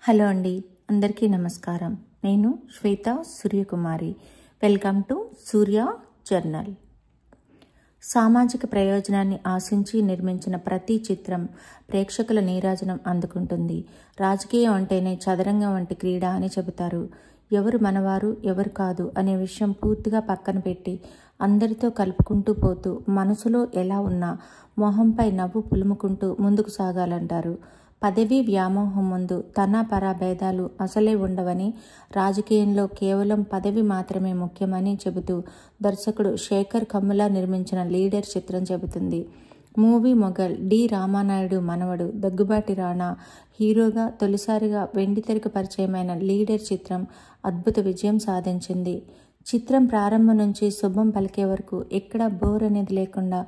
Hello అండి, అందరికీ నమస్కారం. నేను Shweta Suryakumari. Welcome to Surya Journal. సామాజిక ప్రయోజనాన్ని ఆశించి నిర్మించిన ప్రతి చిత్రం ప్రేక్షకుల నీరాజనం అందుకుంటుంది. రాజకీయం అంటేనే చదరంగం వంటి క్రీడ అని చెబుతారు. ఎవరు మనవారు ఎవరు కాదు అనే విషయం పూర్తిగా పక్కన పెట్టి అందరితో కలుపుకుంటూ పోతూ మనసులో ఎలా ఉన్నా మొహంపై నవ్వు పులుముకుంటూ ముందుకు సాగాలంటారు. పదవీ వ్యామోహం ముందు తన పరా భేదాలు అసలే ఉండవని, రాజకీయంలో కేవలం పదవి మాత్రమే ముఖ్యమని చెబుతూ దర్శకుడు శేఖర్ కమ్ముల నిర్మించిన లీడర్ చిత్రం చెబుతుంది. మూవీ మొగల్ డి రామానాయుడు మనవడు దగ్గుబాటి రానా హీరోగా తొలిసారిగా వెండితెరకు పరిచయమైన లీడర్ చిత్రం అద్భుత విజయం సాధించింది. చిత్రం ప్రారంభం నుంచి శుభం పలికే వరకు ఎక్కడా బోర్ అనేది లేకుండా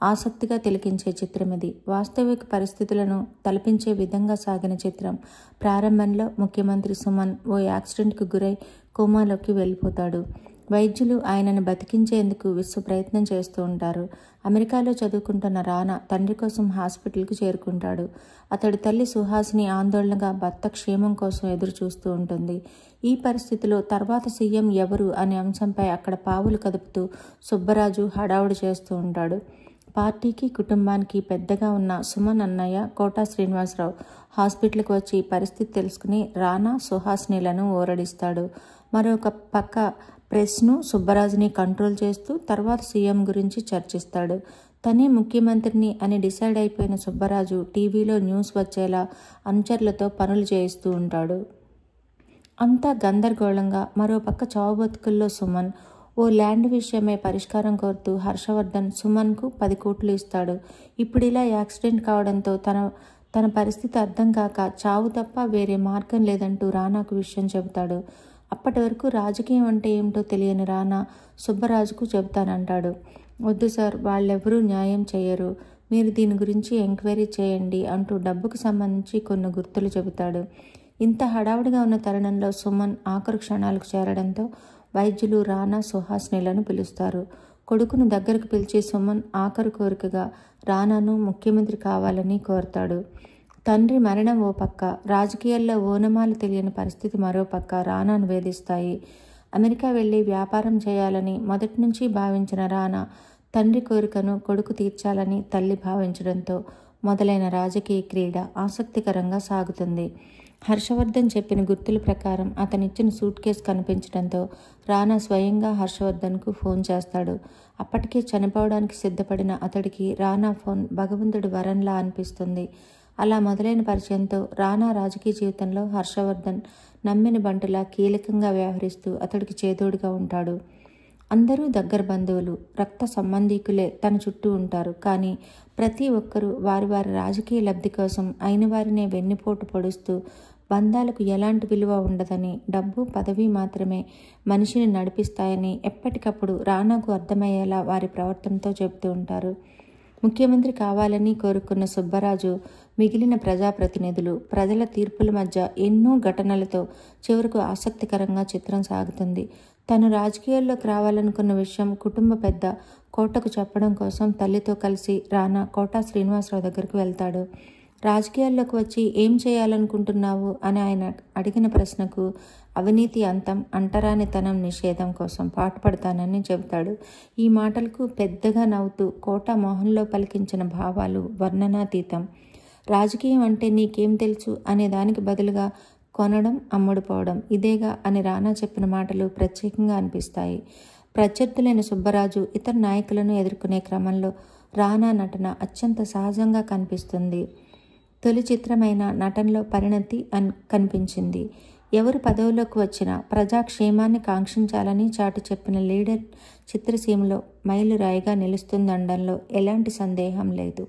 ఆసక్తిగా తిలకించే చిత్రం ఇది. వాస్తవిక పరిస్థితులను తలపించే విధంగా సాగిన చిత్రం. ప్రారంభంలో ముఖ్యమంత్రి సుమన్ ఓ యాక్సిడెంట్కు గురై కోమాలోకి వెళ్ళిపోతాడు. వైద్యులు ఆయనను బతికించేందుకు విశ్వ ప్రయత్నం చేస్తూ ఉంటారు. అమెరికాలో చదువుకుంటున్న రానా తండ్రి కోసం హాస్పిటల్కు చేరుకుంటాడు. అతడి తల్లి సుహాసిని ఆందోళనగా భర్త క్షేమం కోసం ఎదురు చూస్తూ ఉంటుంది. ఈ పరిస్థితిలో తర్వాత సీఎం ఎవరు అనే అంశంపై అక్కడ పావులు కదుపుతూ సుబ్బరాజు హడావుడి చేస్తూ ఉంటాడు. పార్టీకి కుటుంబానికి పెద్దగా ఉన్న సుమన్ అన్నయ్య కోటా శ్రీనివాసరావు హాస్పిటల్కి వచ్చి పరిస్థితి తెలుసుకుని రానా సుహాసినిలను ఓరడిస్తాడు. మరొక పక్క ప్రెస్ను సుబ్బరాజుని కంట్రోల్ చేస్తూ తర్వాత సీఎం గురించి చర్చిస్తాడు. తనే ముఖ్యమంత్రిని అని డిసైడ్ అయిపోయిన సుబ్బరాజు టీవీలో న్యూస్ వచ్చేలా అనుచరులతో పనులు చేయిస్తూ ఉంటాడు. అంతా గందరగోళంగా మరోపక్క చావుబతుకుల్లో సుమన్ ఓ ల్యాండ్ విషయమై పరిష్కారం కోరుతూ హర్షవర్ధన్ సుమన్కు 10 కోట్లు ఇస్తాడు. ఇప్పుడిలా యాక్సిడెంట్ కావడంతో తన పరిస్థితి అర్థం కాక చావు తప్ప వేరే మార్గం లేదంటూ రానాకు విషయం చెబుతాడు. అప్పటి వరకు రాజకీయం అంటే ఏమిటో తెలియని రానా సుబ్బరాజుకు చెబుతానంటాడు. వద్దు సార్, వాళ్ళెవరూ న్యాయం చేయరు, మీరు దీని గురించి ఎంక్వైరీ చేయండి అంటూ డబ్బుకు సంబంధించి కొన్ని గుర్తులు చెబుతాడు. ఇంత హడావుడిగా ఉన్న తరుణంలో సుమన్ ఆఖరు క్షణాలకు చేరడంతో వైద్యులు రానా సుహాసినిలను పిలుస్తారు. కొడుకును దగ్గరకు పిలిచి సుమన్ ఆఖరు కోరికగా రానాను ముఖ్యమంత్రి కావాలని కోరతాడు. తండ్రి మరణం ఓ పక్క, రాజకీయాల్లో ఓనమాలు తెలియని పరిస్థితి మరో పక్క రానాను వేధిస్తాయి. అమెరికా వెళ్ళి వ్యాపారం చేయాలని మొదటి నుంచి భావించిన రానా తండ్రి కోరికను కొడుకు తీర్చాలని తల్లి భావించడంతో మొదలైన రాజకీయ క్రీడ ఆసక్తికరంగా సాగుతుంది. హర్షవర్ధన్ చెప్పిన గుర్తుల ప్రకారం అతనిచ్చిన సూట్ కేసు కనిపించడంతో రానా స్వయంగా హర్షవర్ధన్కు ఫోన్ చేస్తాడు. అప్పటికే చనిపోవడానికి సిద్ధపడిన అతడికి రానా ఫోన్ భగవంతుడి వరంలా అనిపిస్తుంది. అలా మొదలైన పరిచయంతో రానా రాజకీయ జీవితంలో హర్షవర్ధన్ నమ్మిన బంటులా కీలకంగా వ్యవహరిస్తూ అతడికి చేదోడుగా ఉంటాడు. అందరూ దగ్గర బంధువులు, రక్త సంబంధీకులే తన చుట్టూ ఉంటారు. కానీ ప్రతి ఒక్కరూ వారి వారి రాజకీయ లబ్ధి కోసం అయిన వారినే వెన్నుపోటు పొడుస్తూ బంధాలకు ఎలాంటి విలువ ఉండదని, డబ్బు పదవి మాత్రమే మనిషిని నడిపిస్తాయని ఎప్పటికప్పుడు రానాకు అర్థమయ్యేలా వారి ప్రవర్తనతో చెబుతూ ఉంటారు. ముఖ్యమంత్రి కావాలని కోరుకున్న సుబ్బరాజు, మిగిలిన ప్రజాప్రతినిధులు, ప్రజల తీర్పుల మధ్య ఎన్నో ఘటనలతో చివరకు ఆసక్తికరంగా చిత్రం సాగుతుంది. తను రాజకీయాల్లోకి రావాలనుకున్న విషయం కుటుంబ పెద్ద కోటకు చెప్పడం కోసం తల్లితో కలిసి రానా కోటా శ్రీనివాసరావు దగ్గరకు వెళ్తాడు. రాజకీయాల్లోకి వచ్చి ఏం చేయాలనుకుంటున్నావు అని ఆయన అడిగిన ప్రశ్నకు అవినీతి అంతం, అంటరానితనం నిషేధం కోసం పాటుపడతానని చెబుతాడు. ఈ మాటలకు పెద్దగా నవ్వుతూ కోటా మోహన్లో పలికించిన భావాలు వర్ణనాతీతం. రాజకీయం అంటే నీకేం తెలుసు అనే దానికి బదులుగా కొనడం, అమ్ముడుపోవడం ఇదేగా అని రానా చెప్పిన మాటలు ప్రత్యేకంగా అనిపిస్తాయి. ప్రత్యర్థులైన సుబ్బరాజు, ఇతర నాయకులను ఎదుర్కొనే క్రమంలో రానా నటన అత్యంత సహజంగా కనిపిస్తుంది. తొలి చిత్రమైన నటనలో పరిణతి కనిపించింది. ఎవరు పదవిలోకి వచ్చినా ప్రజాక్షేమాన్ని కాంక్షించాలని చాటి చెప్పిన లీడర్ చిత్రసీమలో మైలురాయిగా నిలుస్తుందనడంలో ఎలాంటి సందేహం లేదు.